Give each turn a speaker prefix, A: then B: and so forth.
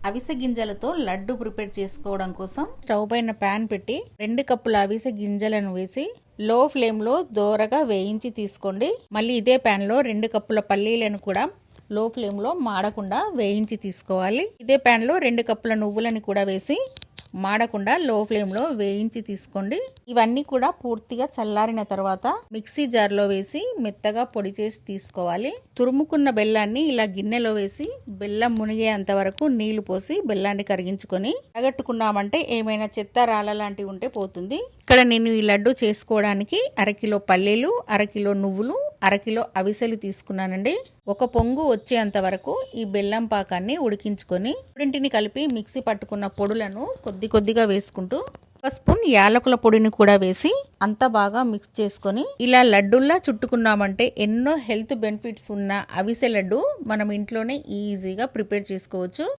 A: అవిసె గింజలతో లడ్డు ప్రిపేర్ చేసుకోవడం కోసం స్టవ్ పైన ప్యాన్ పెట్టి 2 కప్పుల అవిసె గింజలను వేసి లో ఫ్లేమ్ లో దోరగా వేయించి తీసుకోండి. మళ్ళీ ఇదే ప్యాన్ లో 2 కప్పుల పల్లీలను కూడా లో ఫ్లేమ్ లో మాడకుండా వేయించి తీసుకోవాలి. ఇదే ప్యాన్ లో 2 కప్పుల నువ్వులను కూడా వేసి మాడకుండా లో ఫ్లేమ్ లో వేయించి తీసుకోండి. ఇవన్నీ కూడా పూర్తిగా చల్లారిన తర్వాత మిక్సీ జార్ లో వేసి మెత్తగా పొడి చేసి తీసుకోవాలి. తురుముకున్న బెల్లాన్ని ఇలా గిన్నెలో వేసి బెల్లం మునిగేంత వరకు నీళ్లు పోసి బెల్లాన్ని కరిగించుకొని అగట్టుకున్నామంటే ఏమైనా చెత్త రాళ్ళ లాంటివి ఉంటే పోతుంది. ఇక్కడ నేను ఈ లడ్డు చేసుకోవడానికి 1/2 కిలో పల్లీలు, 1/2 కిలో నువ్వులు, 1/2 కిలో అవిసెలు తీసుకున్నానండి. ఒక పొంగు వచ్చేంత వరకు ఈ బెల్లం పాకాన్ని ఉడికించుకొని రెండింటిని కలిపి మిక్సీ పట్టుకున్న పొడులను కొద్దిగా వేసుకుంటూ 1 స్పూన్ యాలకుల పొడిని కూడా వేసి అంతా బాగా మిక్స్ చేసుకొని ఇలా లడ్డుల్లా చుట్టుకున్నామంటే ఎన్నో హెల్త్ బెనిఫిట్స్ ఉన్న అవిసె లడ్డు మనం ఇంట్లోనే ఈజీగా ప్రిపేర్ చేసుకోవచ్చు.